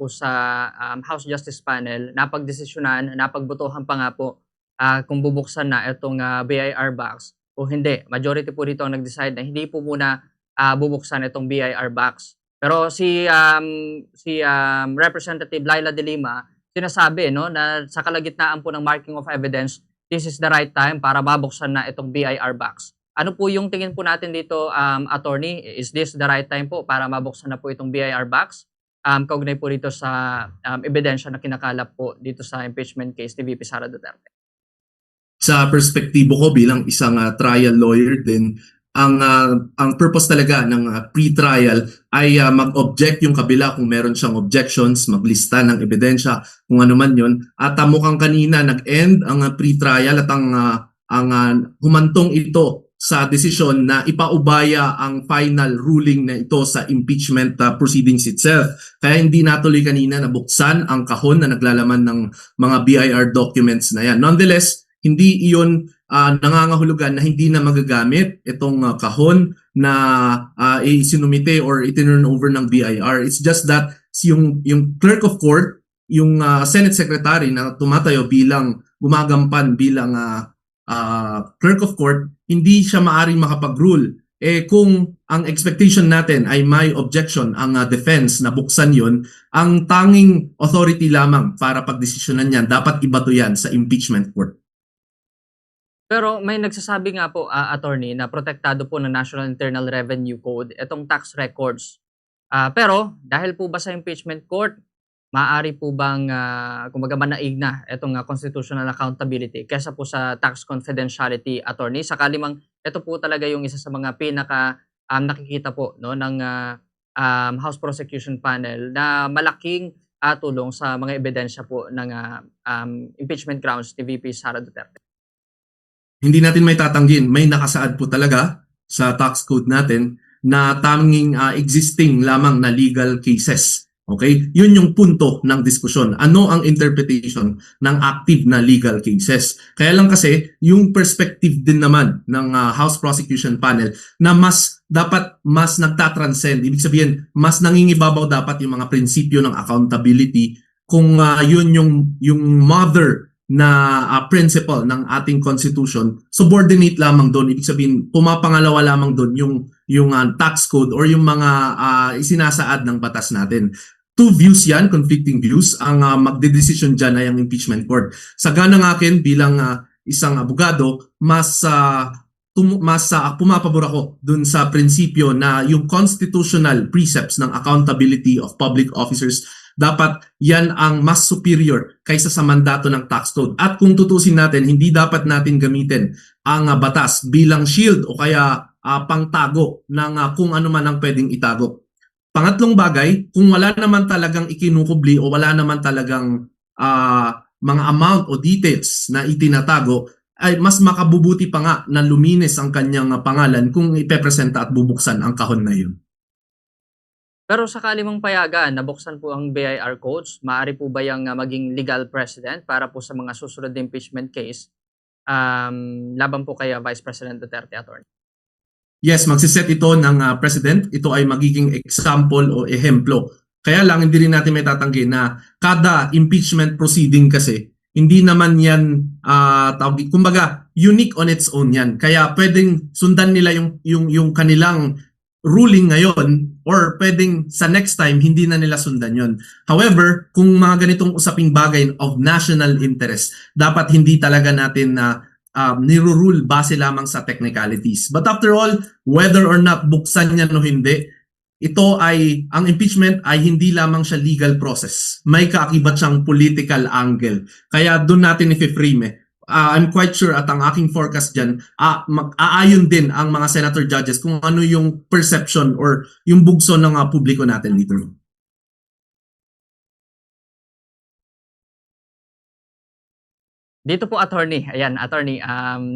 po sa House Justice Panel, napagdesisyonan, napagbotohan pa nga po kung bubuksan na itong BIR box o hindi. Majority po dito ang nag-decide na hindi po muna bubuksan itong BIR box. Pero si Representative Laila De Lima sinasabi no na sa kalagitnaan po ng marking of evidence, this is the right time para mabuksan na itong BIR box. Ano po yung tingin po natin dito, attorney? Is this the right time po para mabuksan na po itong BIR box? Kaugnay po dito sa ebidensya na kinakalap po dito sa impeachment case ni VP Sara Duterte. Sa perspektibo ko bilang isang trial lawyer din, ang purpose talaga ng pre-trial ay mag-object yung kabila kung meron siyang objections, maglista ng ebidensya, kung ano man yun. At mukhang kanina nag-end ang pre-trial at ang humantong ito sa desisyon na ipaubaya ang final ruling na ito sa impeachment proceedings itself. Kaya hindi natuloy kanina nabuksan ang kahon na naglalaman ng mga BIR documents na yan. Nonetheless, hindi iyon nangangahulugan na hindi na magagamit itong kahon na isinumite or itinurn over ng BIR. It's just that yung clerk of court, yung Senate Secretary na tumatayo bilang gumagampan bilang clerk of court, hindi siya maaring makapag-rule. Kung ang expectation natin ay may objection ang defense na buksan yon, ang tanging authority lamang para pagdesisyonan yan, dapat ibato yan sa impeachment court. Pero may nagsasabi nga po, attorney, na protektado po ng National Internal Revenue Code itong tax records. Pero dahil po ba sa impeachment court, maaari po bang kumbaga manaig na itong constitutional accountability kaysa po sa tax confidentiality, attorney? Sakali mang ito po talaga yung isa sa mga pinaka nakikita po no ng House Prosecution Panel na malaking tulong sa mga ebidensya po ng impeachment grounds ni VP Sara Duterte. Hindi natin may tatanggin, may nakasaad po talaga sa tax code natin na tanging existing lamang na legal cases. Okay? Yun yung punto ng diskusyon. Ano ang interpretation ng active na legal cases? Kaya lang kasi, yung perspective din naman ng House Prosecution Panel na dapat mas nagtatranscend. Ibig sabihin, mas nangingibabaw dapat yung mga prinsipyo ng accountability kung yun yung mother na principle ng ating constitution, subordinate lamang doon. Ibig sabihin, pumapangalawa lamang doon yung tax code or yung mga isinasaad ng batas natin. Two views yan, conflicting views. Ang magdedesisyon dyan ay ang impeachment court. Sa ganang akin bilang isang abogado, mas pumapabor ako dun sa prinsipyo na yung constitutional precepts ng accountability of public officers, dapat yan ang mas superior kaysa sa mandato ng tax code. At kung tutusin natin, hindi dapat natin gamitin ang batas bilang shield o kaya pangtago ng kung ano man ang pwedeng itago. Pangatlong bagay, kung wala naman talagang ikinukubli o wala naman talagang mga amount o details na itinatago, ay mas makabubuti pa nga na luminis ang kanyang pangalan kung ipepresenta at bubuksan ang kahon na yun. Pero sakali mang payagan, nabuksan po ang BIR codes, maaari po ba yung maging legal precedent para po sa mga susunod na impeachment case laban po kay Vice President Duterte, attorney? Yes, magsiset ito ng president. Ito ay magiging example o ehemplo. Kaya lang hindi rin natin may tatanggi na kada impeachment proceeding kasi hindi naman yan kumbaga unique on its own yan. Kaya pwedeng sundan nila yung kanilang ruling ngayon or pwedeng sa next time hindi na nila sundan yon. However, kung mga ganitong usaping bagay of national interest, dapat hindi talaga natin nirurule base lamang sa technicalities. But after all, whether or not buksan yan o hindi, ang impeachment ay hindi lamang siya legal process. May kaakibat siyang political angle. Kaya doon natin i-frame I'm quite sure at ang aking forecast dyan, aayon din ang mga senator judges kung ano yung perception or yung bugso ng publiko natin dito. Dito po, attorney. Ayan, attorney.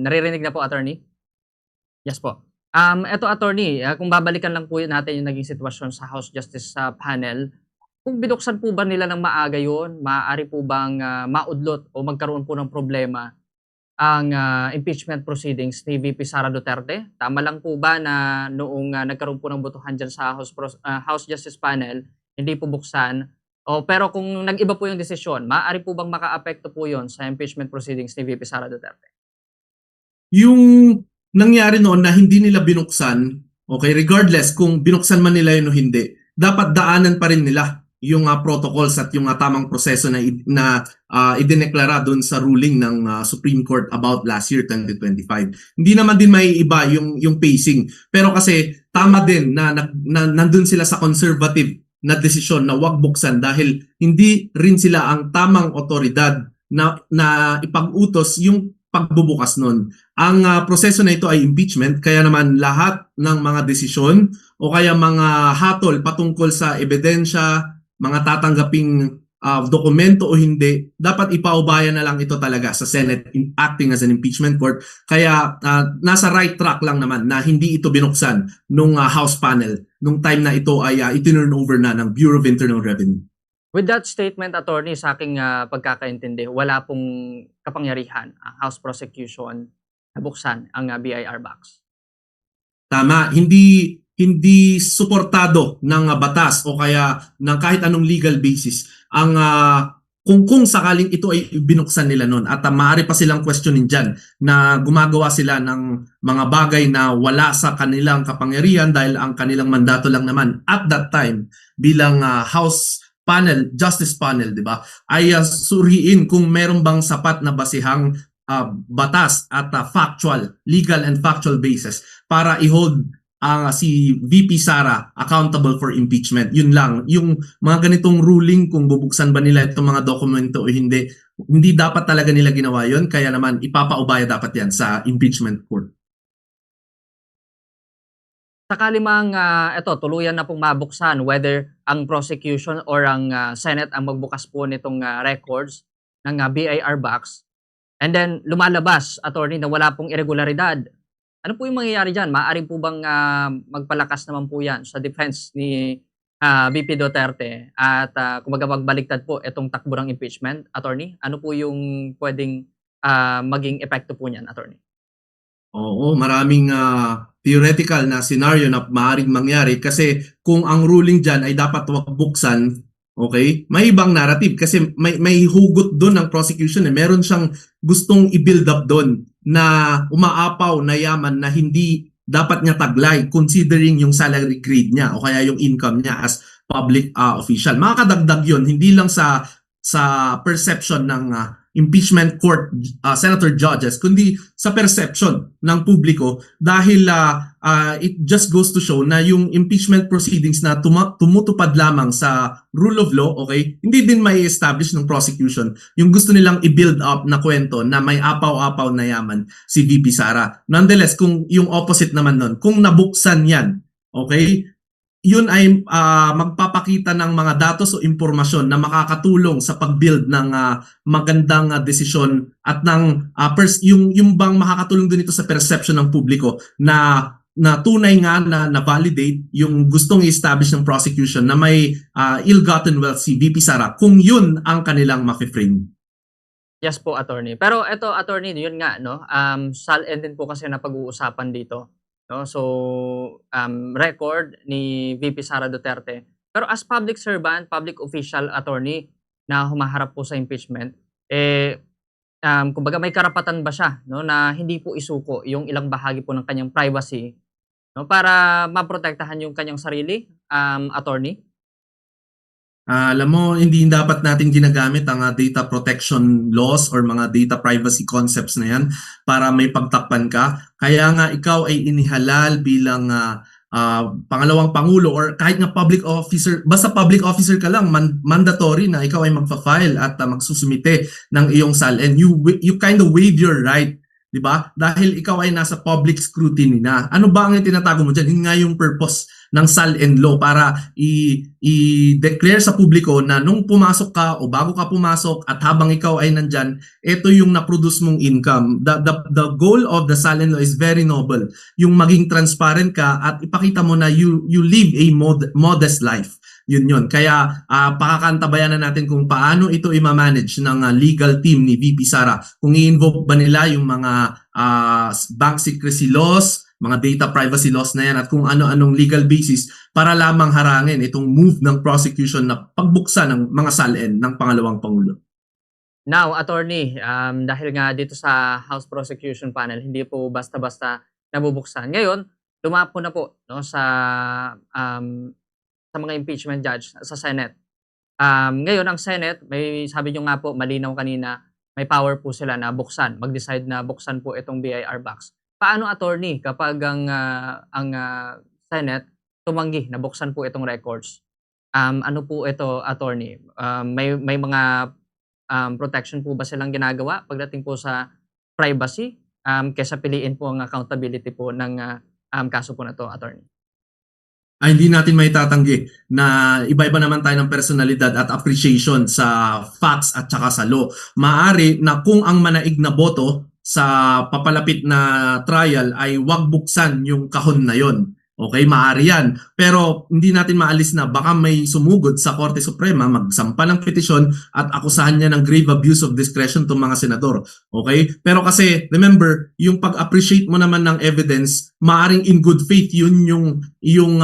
Naririnig na po, attorney? Yes po. Ito, attorney, kung babalikan lang po natin yung naging sitwasyon sa House Justice Panel, kung binuksan po ba nila ng maaga yun, maaari po bang maudlot o magkaroon po ng problema ang impeachment proceedings ni VP Sara Duterte? Tama lang po ba na noong nagkaroon po ng botohan dyan sa House Justice Panel, hindi po buksan, Pero kung nag-iba po yung desisyon, maaari po bang makaapekto po yun sa impeachment proceedings ni VP Sara Duterte? Yung nangyari noon na hindi nila binuksan, okay, regardless kung binuksan man nila yun o hindi, dapat daanan pa rin nila yung protocols at yung tamang proseso na idineklara doon sa ruling ng Supreme Court about last year 2025. Hindi naman din maiiba yung pacing. Pero kasi tama din na nandun sila sa conservative na desisyon na wag buksan dahil hindi rin sila ang tamang otoridad na ipag-utos yung pagbubukas nun. Ang proseso na ito ay impeachment, kaya naman lahat ng mga desisyon o kaya mga hatol patungkol sa ebidensya, mga tatanggaping dokumento o hindi, dapat ipaubayan na lang ito talaga sa Senate acting as an impeachment court. Kaya nasa right track lang naman na hindi ito binuksan nung House panel nung time na ito ay itinurn over na ng Bureau of Internal Revenue. With that statement, attorney, sa aking pagkakaintindi, wala pong kapangyarihan ang House prosecution na buksan ang BIR box. Tama, hindi suportado ng batas o kaya ng kahit anong legal basis ang kung sakaling ito ay binuksan nila noon at maaari pa silang questionin dyan na gumagawa sila ng mga bagay na wala sa kanilang kapangyarihan dahil ang kanilang mandato lang naman at that time bilang House panel, Justice panel, di ba, ay suriin kung meron bang sapat na basihang batas at factual, legal and factual basis para i-hold si VP Sara accountable for impeachment. Yun lang. Yung mga ganitong ruling kung bubuksan ba nila itong mga dokumento o hindi dapat talaga nila ginawa yun. Kaya naman ipapaubaya dapat yan sa impeachment court. Sakali mang tuluyan na pong mabuksan, whether ang prosecution or ang Senate ang magbukas po nitong records ng BIR box, and then lumalabas, attorney, na wala pong irregularidad, ano po yung mangyayari dyan? Maaari po bang magpalakas naman po yan sa defense ni VP Duterte at kumbaga magbaliktad po itong takbo ng impeachment, attorney? Ano po yung pwedeng maging epekto po niyan, attorney? Oo, maraming theoretical na scenario na maaaring mangyari kasi kung ang ruling dyan ay dapat wag buksan, okay, may ibang narrative kasi may hugot doon ng prosecution. Meron siyang gustong i-build up doon na umaapaw na yaman na hindi dapat niya taglay considering yung salary grade niya o kaya yung income niya as public official. Makakadagdag yun, hindi lang sa perception ng impeachment court senator judges, kundi sa perception ng publiko dahil it just goes to show na yung impeachment proceedings na tumutupad lamang sa rule of law, okay, hindi din may establish ng prosecution yung gusto nilang i-build up na kwento na may apaw-apaw na yaman si VP Sara. Nonetheless, kung yung opposite naman nun, kung nabuksan yan, okay, yun ay magpapakita ng mga datos o impormasyon na makakatulong sa pag-build ng magandang desisyon at ng yung bang makakatulong din ito sa perception ng publiko na tunay nga na validate yung gustong i-establish ng prosecution na may ill-gotten wealth si VP Sara kung yun ang kanilang mafi-frame. Yes po, attorney. Pero ito, attorney, yun nga, no? SALN din po kasi na pag-uusapan dito. No? So, record ni VP Sara Duterte. Pero as public servant, public official, attorney na humaharap po sa impeachment, kumbaga may karapatan ba siya, no, na hindi po isuko yung ilang bahagi po ng kanyang privacy, no, para maprotektahan yung kanyang sarili, attorney? Alam mo, hindi dapat natin ginagamit ang data protection laws or mga data privacy concepts na yan para may pagtakpan ka. Kaya nga ikaw ay inihalal bilang pangalawang pangulo or kahit nga public officer, basta public officer ka lang, mandatory na ikaw ay magfa-file at magsusumite ng iyong SALN. You kind of waive your right, di ba? Dahil ikaw ay nasa public scrutiny na. Ano ba ang tinatago mo dyan? Yun nga yung purpose ng SALN law para i-declare sa publiko na nung pumasok ka o bago ka pumasok at habang ikaw ay nandyan, ito yung na-produce mong income. The goal of the SALN law is very noble. Yung maging transparent ka at ipakita mo na you live a modest life. yun. Kaya pakakantabayan na natin kung paano ito i-manage ng legal team ni VP Sara. Kung i-invoke ba nila yung mga bank secrecy laws, mga data privacy laws na yan, at kung ano-anong legal basis para lamang harangin itong move ng prosecution na pagbuksan ng mga SALN ng pangalawang Pangulo. Now, attorney, dahil nga dito sa House Prosecution Panel, hindi po basta-basta nabubuksan. Ngayon, dumapo na po, no, sa mga impeachment judge sa Senate. Ngayon, ang Senate, may sabi nyo nga po, malinaw kanina, may power po sila na buksan, mag-decide na buksan po itong BIR box. Paano, attorney, kapag ang Senate tumanggi na buksan po itong records? Ano po ito, attorney? May mga protection po ba silang ginagawa pagdating po sa privacy, kaysa piliin po ang accountability po ng kaso po na to, attorney? Hindi natin maitatanggi na iba-iba naman tayo ng personalidad at appreciation sa facts at saka sa law. Maaari na kung ang manaig na boto sa papalapit na trial ay wag buksan yung kahon na yon. Okay, maaari yan. Pero hindi natin maalis na baka may sumugod sa Korte Suprema, magsampa ng petisyon at akusahan niya ng grave abuse of discretion itong mga senador. Okay? Pero kasi, remember, yung pag-appreciate mo naman ng evidence, maaring in good faith yun yung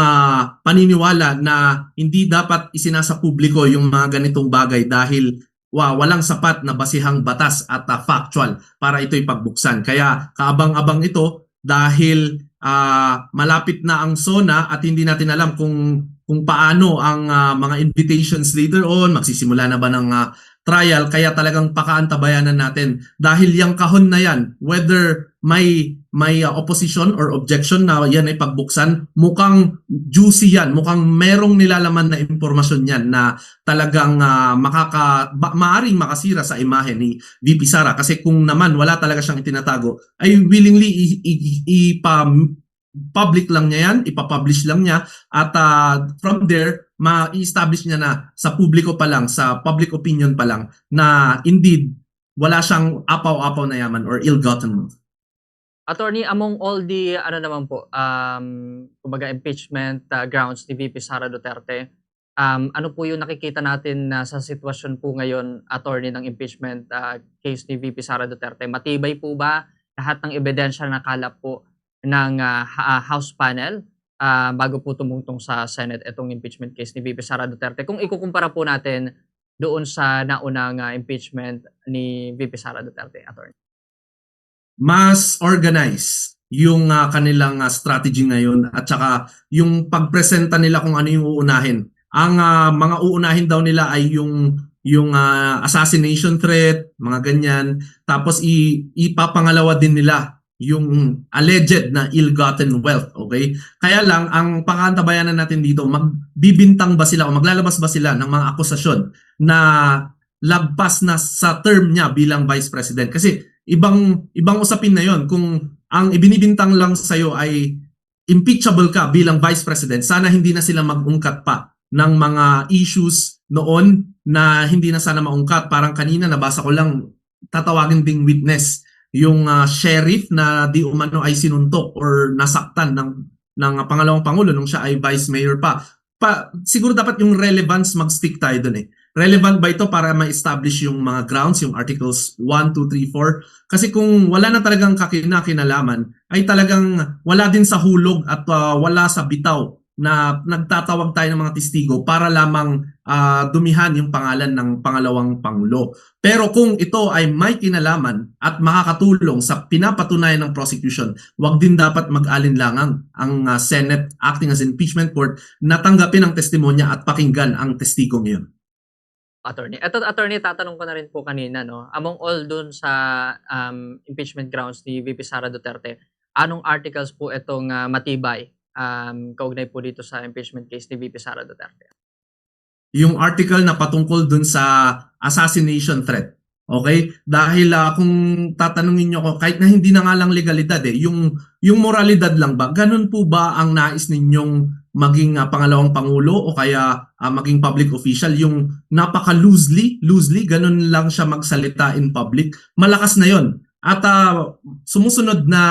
paniniwala na hindi dapat isinasa publiko yung mga ganitong bagay dahil walang sapat na basihang batas at factual para ito'y pagbuksan. Kaya kaabang-abang ito dahil malapit na ang SONA at hindi natin alam kung paano ang mga invitations later on, magsisimula na ba ng trial, kaya talagang pakaantabayanan natin dahil yung kahon na yan, whether may opposition or objection na yan ay pagbuksan, mukhang juicy yan, mukhang merong nilalaman na impormasyon yan na talagang maaring makasira sa imahe ni VP Sara, kasi kung naman wala talaga siyang itinatago ay willingly public lang niya yan, ipapublish lang niya at from there ma-establish niya na sa publiko pa lang, sa public opinion pa lang na indeed wala siyang apaw-apaw na yaman or ill-gotten wealth. Attorney, among all the naman po, kumbaga impeachment grounds ni VP Sara Duterte, ano po yung nakikita natin na sa sitwasyon po ngayon, attorney, ng impeachment case ni VP Sara Duterte? Matibay po ba lahat ng ebidensya na nakalap po ng House panel bago po tumungtong sa Senate itong impeachment case ni VP Sara Duterte? Kung ikukumpara po natin doon sa naunang impeachment ni VP Sara Duterte, attorney. Mas organized yung kanilang strategy ngayon at saka yung pagpresenta nila kung ano yung uunahin. Ang mga uunahin daw nila ay yung assassination threat, mga ganyan. Tapos ipapangalawa din nila yung alleged na ill-gotten wealth, okay? Kaya lang, ang pakaantabayanan natin dito, magbibintang ba sila o maglalabas ba sila ng mga akusasyon na lagpas na sa term niya bilang Vice President? Kasi ibang usapin na yon. Kung ang ibinibintang lang sa'yo ay impeachable ka bilang Vice President, sana hindi na sila mag-ungkat pa ng mga issues noon na hindi na sana maungkat. Parang kanina nabasa ko lang, tatawagin ding witness yung sheriff na di umano ay sinuntok or nasaktan ng pangalawang pangulo nung siya ay vice mayor pa. Siguro dapat yung relevance mag-stick tayo dun eh. Relevant ba ito para ma-establish yung mga grounds, yung articles 1, 2, 3, 4? Kasi kung wala na talagang kinalaman, ay talagang wala din sa hulog at wala sa bitaw na nagtatawag tayo ng mga testigo para lamang dumihan yung pangalan ng pangalawang pangulo. Pero kung ito ay may kinalaman at makakatulong sa pinapatunayan ng prosecution, wag din dapat mag-alinlangang ang Senate acting as impeachment court na tanggapin ang testimonya at pakinggan ang testigo ngayon. Attorney. Ito, attorney, tatanong ko na rin po kanina, no? Among all dun sa impeachment grounds ni VP Sara Duterte, anong articles po itong matibay kaugnay po dito sa impeachment case ni VP Sara Duterte? Yung article na patungkol dun sa assassination threat. Okay? Dahil kung tatanungin nyo ko, kahit na hindi na nga lang legalidad yung moralidad lang ba, ganun po ba ang nais ninyong maging pangalawang pangulo o kaya maging public official? Yung napaka-loosely, ganun lang siya magsalita in public, malakas na yon. At sumusunod na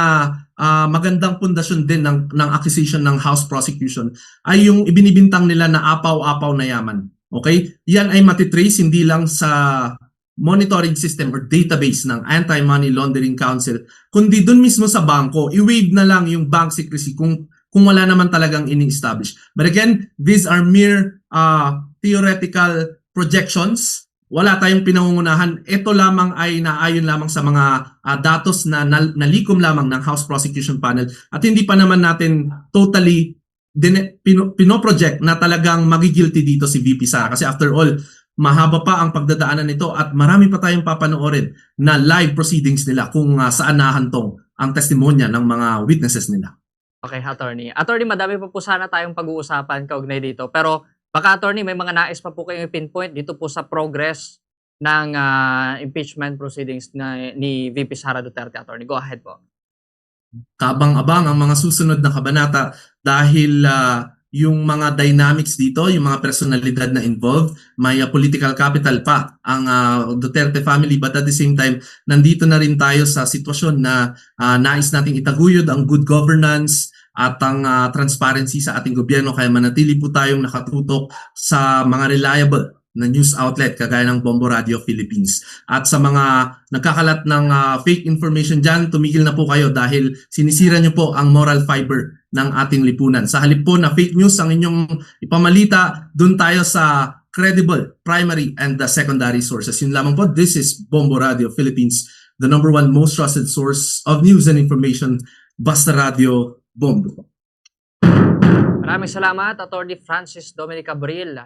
magandang pundasyon din ng acquisition ng House prosecution ay yung ibinibintang nila na apaw-apaw na yaman. Okay? Yan ay matitrace hindi lang sa monitoring system or database ng Anti-Money Laundering Council, kundi dun mismo sa bangko, i-waive na lang yung bank secrecy kung wala naman talagang ini-establish. But again, these are mere theoretical projections. Wala tayong pinangungunahan. Ito lamang ay naayon lamang sa mga datos na nalikom lamang ng House Prosecution Panel at hindi pa naman natin totally pinoproject na talagang magigilty dito si VP Sara. Kasi after all, mahaba pa ang pagdadaanan nito at marami pa tayong papanoorin na live proceedings nila kung saan nahantong ang testimonya ng mga witnesses nila. Okay, attorney. Attorney, madami pa po sana tayong pag-uusapan kaugnay dito. Pero baka, attorney, may mga nais pa po kayong pinpoint dito po sa progress ng impeachment proceedings ni VP Sara Duterte, attorney. Go ahead po. Kabang-abang ang mga susunod na kabanata dahil yung mga dynamics dito, yung mga personalidad na involved, may political capital pa ang Duterte family, but at the same time, nandito na rin tayo sa sitwasyon na nais nating itaguyod ang good governance at ang transparency sa ating gobyerno, kaya manatili po tayong nakatutok sa mga reliable na news outlet kagaya ng Bombo Radio Philippines. At sa mga nagkakalat ng fake information dyan, tumigil na po kayo dahil sinisira nyo po ang moral fiber ng ating lipunan. Sa halip po na fake news ang inyong ipamalita, dun tayo sa credible primary and the secondary sources. Yun lamang po, this is Bombo Radio Philippines, the #1 most trusted source of news and information, Basta Radio Bombo. Maraming salamat, Attorney Francis Dominic Abril.